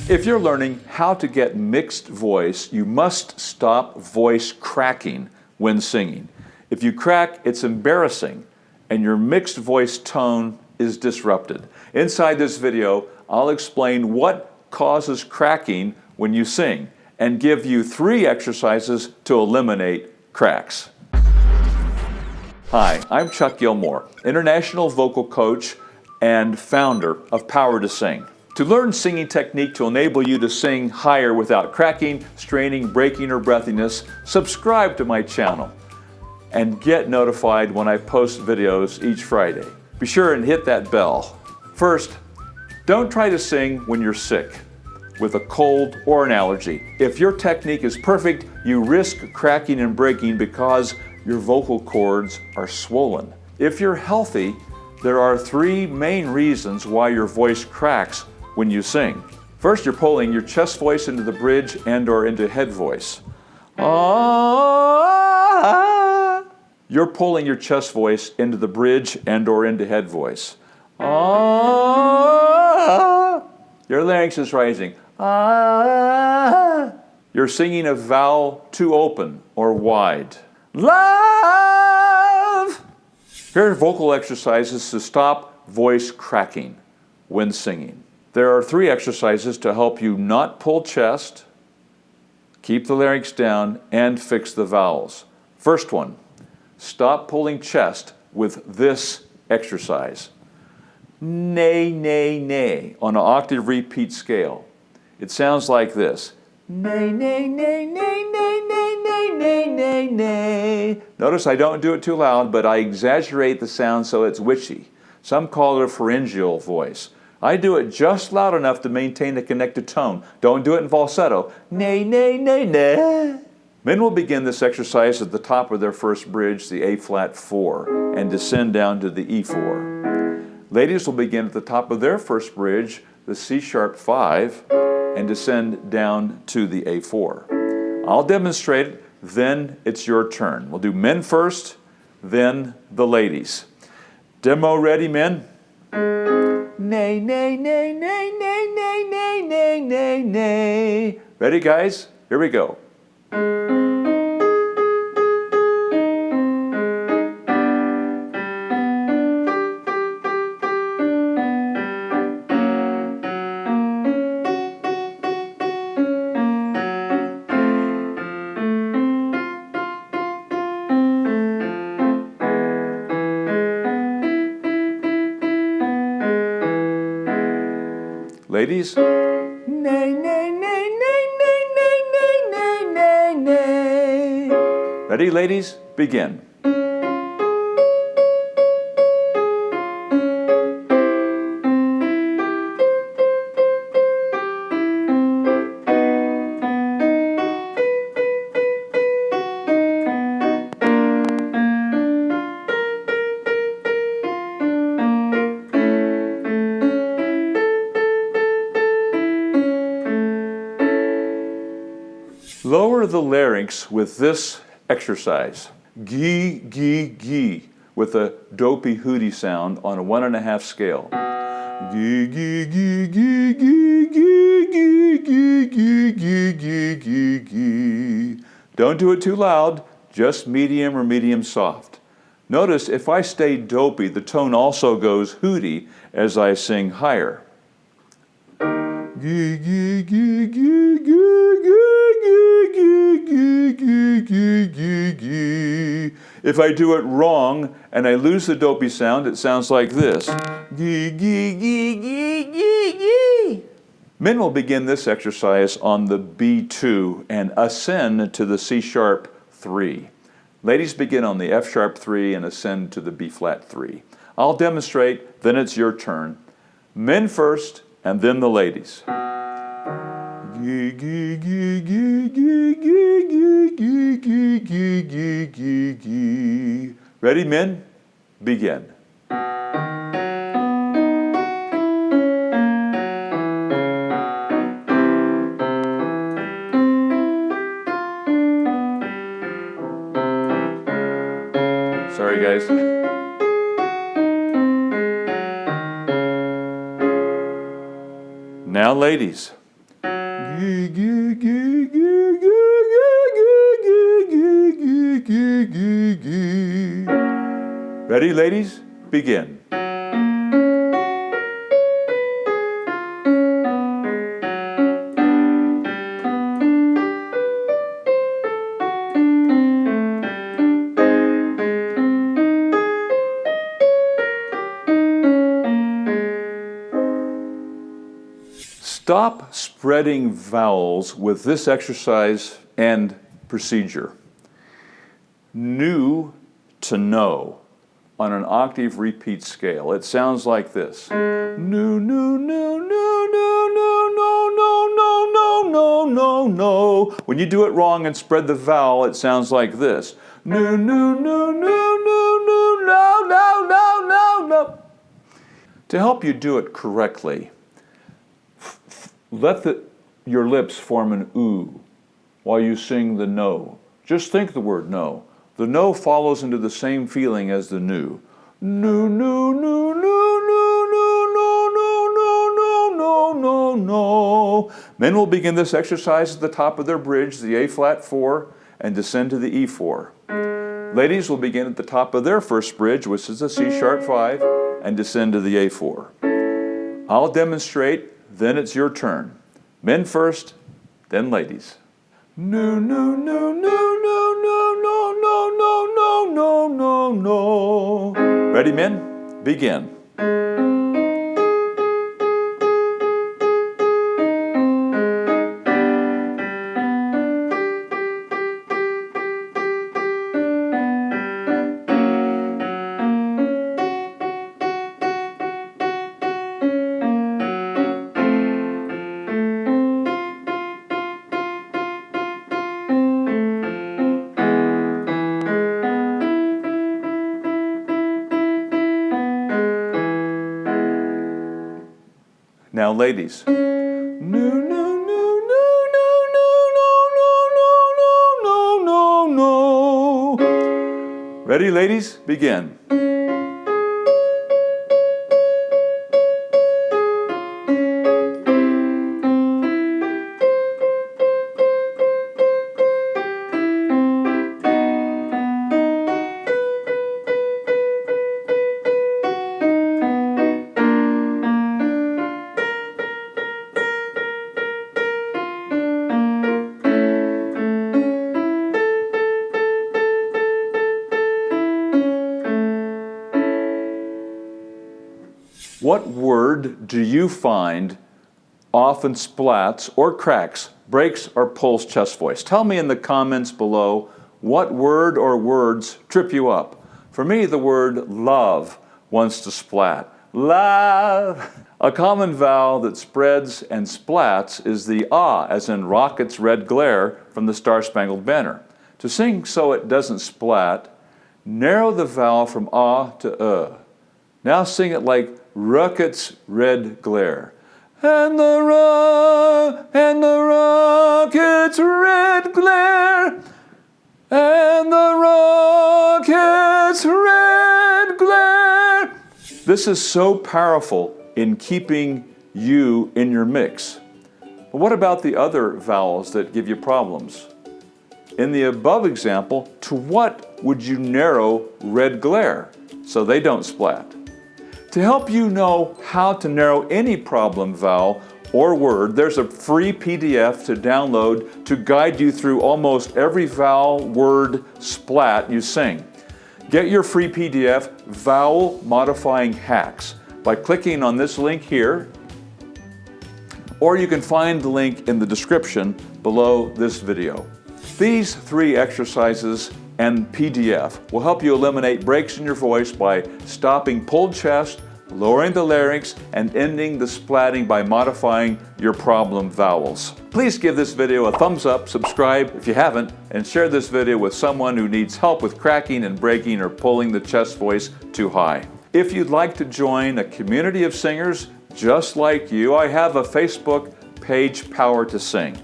If you're learning how to get mixed voice, you must stop voice cracking when singing. If you crack, it's embarrassing, and your mixed voice tone is disrupted. Inside this video, I'll explain what causes cracking when you sing and give you 3 exercises to eliminate cracks. Hi, I'm Chuck Gilmore, international vocal coach and founder of Power to Sing. To learn singing technique to enable you to sing higher without cracking, straining, breaking, or breathiness, subscribe to my channel and get notified when I post videos each Friday. Be sure and hit that bell. First, don't try to sing when you're sick, with a cold or an allergy. If your technique is perfect, you risk cracking and breaking because your vocal cords are swollen. If you're healthy, there are 3 main reasons why your voice cracks when you sing. First, you're pulling your chest voice into the bridge and/or into head voice. You're pulling your chest voice into the bridge and/or into head voice. Your larynx is rising. You're singing a vowel too open or wide. Love! Here are vocal exercises to stop voice cracking when singing. There are 3 exercises to help you not pull chest, keep the larynx down, and fix the vowels. First one, stop pulling chest with this exercise. Nay, nay, nay, on an octave repeat scale. It sounds like this. Nay, nay, nay, nay, nay, nay, nay, nay, nay, nay. Notice I don't do it too loud, but I exaggerate the sound so it's witchy. Some call it a pharyngeal voice. I do it just loud enough to maintain a connected tone. Don't do it in falsetto. Nay, nay, nay, nay. Men will begin this exercise at the top of their first bridge, the A-flat 4, and descend down to the E4. Ladies will begin at the top of their first bridge, the C-sharp 5, and descend down to the A4. I'll demonstrate it, then it's your turn. We'll do men first, then the ladies. Demo ready, men? Nay, nay, nay, nay, nay, nay, nay, nay, nay, nay. Ready, guys? Here we go. Ladies? Nay, nay, nay, nay, nay, nay, nay, nay, nay, nay. Ready, ladies? Begin. Lower the larynx with this exercise. Gee, gee, gee, with a dopey hooty sound on a 1.5 scale. Gee, gee, gee, gee, gee, gee, gee, gee, gee, gee, gee, gee, gee. Don't do it too loud, just medium or medium soft. Notice if I stay dopey, the tone also goes hooty as I sing higher. Gee, gee, gee, gee, gee, gee. If I do it wrong and I lose the dopey sound, it sounds like this. Gee, gee, gee, gee, gee, gee. Men will begin this exercise on the B2 and ascend to the C-sharp 3. Ladies begin on the F-sharp 3 and ascend to the B-flat 3. I'll demonstrate, then it's your turn. Men first, and then the ladies. Gee, gee, gee, gee, gee, gee, gee, gee, gee, gee, gee, gee, gee. Ready, men? Begin. Sorry, guys. Now, ladies, Ready, ladies? Begin. Stop spreading vowels with this exercise and procedure. New to know on an octave repeat scale. It sounds like this. No, no, no, no, no, no, no, no, no, no, no, no, no. When you do it wrong and spread the vowel, it sounds like this. No, no, no, no, no, no, no, no, no, no, no. To help you do it correctly, let your lips form an oo while you sing the no. Just think the word no. The no follows into the same feeling as the nu. No, no, no, no, no, no, no, no, no, no, no. Men will begin this exercise at the top of their bridge, the A flat 4, and descend to the E4. Ladies will begin at the top of their first bridge, which is the C sharp 5, and descend to the A4. I'll demonstrate, then it's your turn. Men first, then ladies. No, no, no, no, no, no, no, no, no, no, no, no. Ready, men? Begin. Now, ladies. No, no, no, no, no, no, no, no, no, no, no, no. Ready, ladies? Begin. What word do you find often splats or cracks, breaks or pulls chest voice? Tell me in the comments below what word or words trip you up. For me, the word love wants to splat. Love. A common vowel that spreads and splats is the ah, as in rocket's red glare from the Star-Spangled Banner. To sing so it doesn't splat, narrow the vowel from ah to Now sing it like rocket's red glare. And the rocket's red glare, and the rocket's red glare. This is so powerful in keeping you in your mix. But what about the other vowels that give you problems? In the above example, to what would you narrow red glare so they don't splat? To help you know how to narrow any problem vowel or word, there's a free PDF to download to guide you through almost every vowel, word, splat you sing. Get your free PDF, Vowel Modifying Hacks, by clicking on this link here, or you can find the link in the description below this video. These 3 exercises and PDF will help you eliminate breaks in your voice by stopping pulled chest, lowering the larynx, and ending the splatting by modifying your problem vowels. Please give this video a thumbs up, subscribe if you haven't, and share this video with someone who needs help with cracking and breaking or pulling the chest voice too high. If you'd like to join a community of singers just like you, I have a Facebook page, Power to Sing,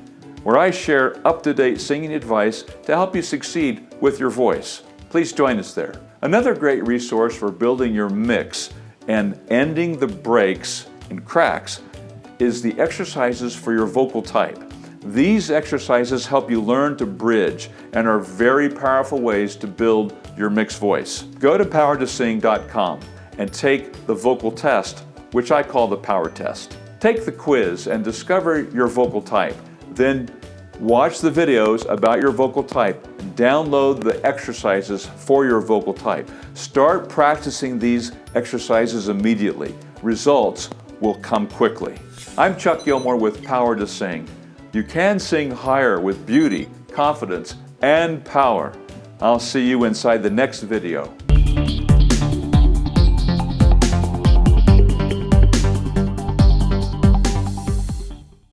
where I share up-to-date singing advice to help you succeed with your voice. Please join us there. Another great resource for building your mix and ending the breaks and cracks is the exercises for your vocal type. These exercises help you learn to bridge and are very powerful ways to build your mixed voice. Go to powertosing.com and take the vocal test, which I call the power test. Take the quiz and discover your vocal type. Then watch the videos about your vocal type and download the exercises for your vocal type. Start practicing these exercises immediately. Results will come quickly. I'm Chuck Gilmore with Power to Sing. You can sing higher with beauty, confidence, and power. I'll see you inside the next video.